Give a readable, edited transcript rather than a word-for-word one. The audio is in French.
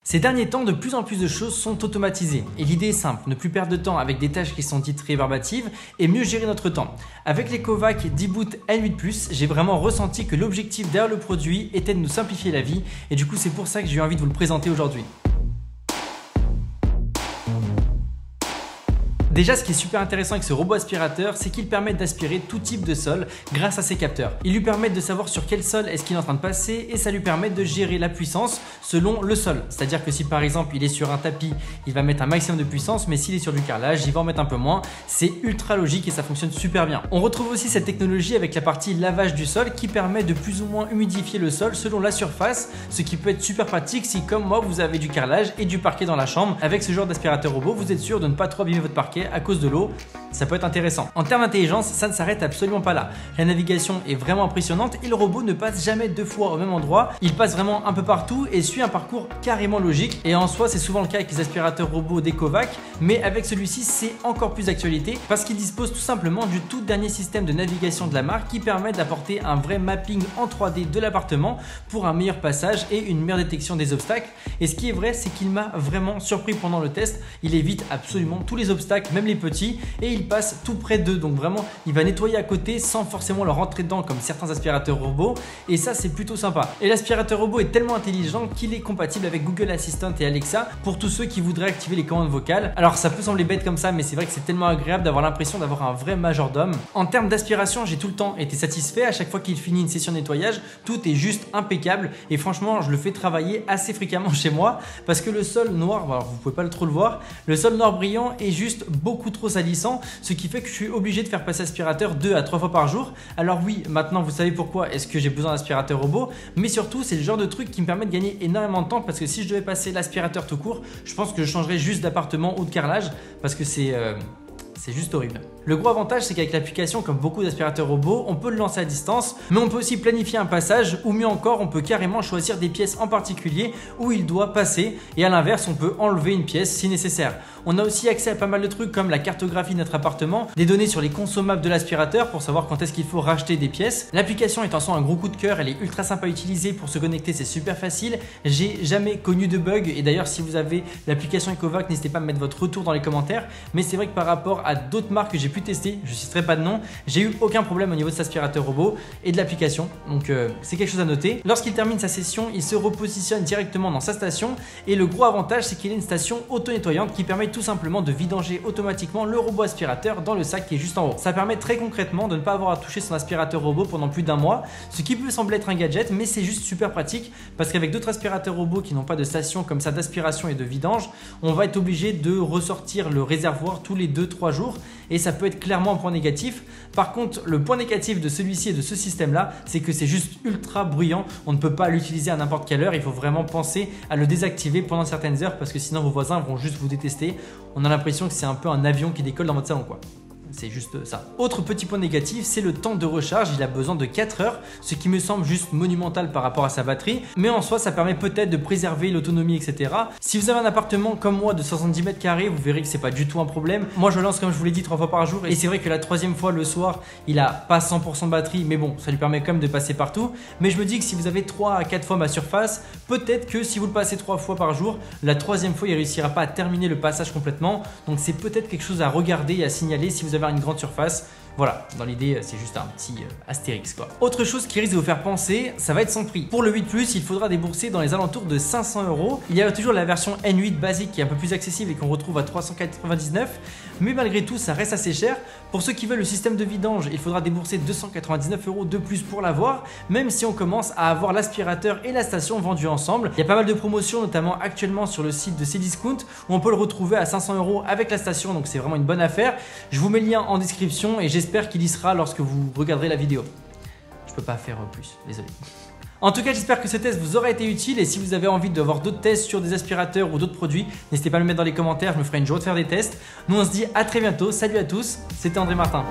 Ces derniers temps, de plus en plus de choses sont automatisées et l'idée est simple, ne plus perdre de temps avec des tâches qui sont dites rébarbatives et mieux gérer notre temps. Avec l'Ecovac 10 Boot N8+, j'ai vraiment ressenti que l'objectif derrière le produit était de nous simplifier la vie et du coup c'est pour ça que j'ai eu envie de vous le présenter aujourd'hui. Déjà, ce qui est super intéressant avec ce robot aspirateur, c'est qu'il permet d'aspirer tout type de sol grâce à ses capteurs. Ils lui permettent de savoir sur quel sol est-ce qu'il est en train de passer et ça lui permet de gérer la puissance selon le sol. C'est-à-dire que si par exemple il est sur un tapis, il va mettre un maximum de puissance, mais s'il est sur du carrelage, il va en mettre un peu moins. C'est ultra logique et ça fonctionne super bien. On retrouve aussi cette technologie avec la partie lavage du sol qui permet de plus ou moins humidifier le sol selon la surface, ce qui peut être super pratique si comme moi vous avez du carrelage et du parquet dans la chambre. Avec ce genre d'aspirateur robot, vous êtes sûr de ne pas trop abîmer votre parquet à cause de l'eau, ça peut être intéressant. En termes d'intelligence, ça ne s'arrête absolument pas là. La navigation est vraiment impressionnante et le robot ne passe jamais deux fois au même endroit. Il passe vraiment un peu partout et suit un parcours carrément logique. Et en soi, c'est souvent le cas avec les aspirateurs robots d'Ecovac, mais avec celui-ci, c'est encore plus d'actualité parce qu'il dispose tout simplement du tout dernier système de navigation de la marque qui permet d'apporter un vrai mapping en 3D de l'appartement pour un meilleur passage et une meilleure détection des obstacles. Et ce qui est vrai, c'est qu'il m'a vraiment surpris pendant le test. Il évite absolument tous les obstacles, même les petits, et il passe tout près d'eux, donc vraiment il va nettoyer à côté sans forcément leur rentrer dedans comme certains aspirateurs robots, et ça c'est plutôt sympa. Et l'aspirateur robot est tellement intelligent qu'il est compatible avec Google Assistant et Alexa pour tous ceux qui voudraient activer les commandes vocales. Alors ça peut sembler bête comme ça, mais c'est vrai que c'est tellement agréable d'avoir l'impression d'avoir un vrai majordome. En termes d'aspiration, j'ai tout le temps été satisfait. À chaque fois qu'il finit une session de nettoyage, tout est juste impeccable et franchement je le fais travailler assez fréquemment chez moi parce que le sol noir, alors vous pouvez pas trop le voir, le sol noir brillant est juste beaucoup trop salissant, ce qui fait que je suis obligé de faire passer l'aspirateur 2 à 3 fois par jour. Alors oui, maintenant vous savez pourquoi est-ce que j'ai besoin d'aspirateur robot, mais surtout c'est le genre de truc qui me permet de gagner énormément de temps parce que si je devais passer l'aspirateur tout court, je pense que je changerais juste d'appartement ou de carrelage parce que c'est juste horrible. Le gros avantage, c'est qu'avec l'application, comme beaucoup d'aspirateurs robots, on peut le lancer à distance, mais on peut aussi planifier un passage ou mieux encore, on peut carrément choisir des pièces en particulier où il doit passer et à l'inverse, on peut enlever une pièce si nécessaire. On a aussi accès à pas mal de trucs comme la cartographie de notre appartement, des données sur les consommables de l'aspirateur pour savoir quand est-ce qu'il faut racheter des pièces. L'application est en soi un gros coup de cœur, elle est ultra sympa à utiliser, pour se connecter c'est super facile. J'ai jamais connu de bug et d'ailleurs si vous avez l'application Ecovac, n'hésitez pas à me mettre votre retour dans les commentaires, mais c'est vrai que par rapport à d'autres marques que j'ai pu tester, je ne citerai pas de nom, j'ai eu aucun problème au niveau de cet aspirateur robot et de l'application, donc c'est quelque chose à noter. Lorsqu'il termine sa session, il se repositionne directement dans sa station et le gros avantage c'est qu'il a une station auto-nettoyante qui permet tout simplement de vidanger automatiquement le robot aspirateur dans le sac qui est juste en haut. Ça permet très concrètement de ne pas avoir à toucher son aspirateur robot pendant plus d'un mois, ce qui peut sembler être un gadget, mais c'est juste super pratique parce qu'avec d'autres aspirateurs robots qui n'ont pas de station comme ça d'aspiration et de vidange, on va être obligé de ressortir le réservoir tous les 2-3 jours et ça peut être clairement un point négatif. Par contre, le point négatif de celui-ci et de ce système-là, c'est que c'est juste ultra bruyant. On ne peut pas l'utiliser à n'importe quelle heure. Il faut vraiment penser à le désactiver pendant certaines heures parce que sinon vos voisins vont juste vous détester. On a l'impression que c'est un peu un avion qui décolle dans votre salon, quoi. C'est juste ça. Autre petit point négatif, c'est le temps de recharge. Il a besoin de 4 heures, ce qui me semble juste monumental par rapport à sa batterie. Mais en soi, ça permet peut-être de préserver l'autonomie, etc. Si vous avez un appartement comme moi de 70 mètres carrés, vous verrez que c'est pas du tout un problème. Moi, je lance comme je vous l'ai dit 3 fois par jour. Et c'est vrai que la 3e fois le soir, il a pas 100% de batterie. Mais bon, ça lui permet quand même de passer partout. Mais je me dis que si vous avez 3 à 4 fois ma surface, peut-être que si vous le passez 3 fois par jour, la 3e fois, il réussira pas à terminer le passage complètement. Donc c'est peut-être quelque chose à regarder et à signaler si vous avez une grande surface. Voilà, dans l'idée, c'est juste un petit astérix quoi. Autre chose qui risque de vous faire penser, ça va être son prix. Pour le 8+, il faudra débourser dans les alentours de 500 €. Il y a toujours la version N8 basique qui est un peu plus accessible et qu'on retrouve à 399, mais malgré tout, ça reste assez cher. Pour ceux qui veulent le système de vidange, il faudra débourser 299 € de plus pour l'avoir, même si on commence à avoir l'aspirateur et la station vendus ensemble. Il y a pas mal de promotions, notamment actuellement sur le site de Cdiscount, où on peut le retrouver à 500 € avec la station, donc c'est vraiment une bonne affaire. Je vous mets le lien en description et j'espère qu'il y sera lorsque vous regarderez la vidéo. Je peux pas faire plus, désolé. En tout cas, j'espère que ce test vous aura été utile et si vous avez envie d'avoir d'autres tests sur des aspirateurs ou d'autres produits, n'hésitez pas à le mettre dans les commentaires, je me ferai une joie de faire des tests. Nous on se dit à très bientôt, salut à tous, c'était André Martin.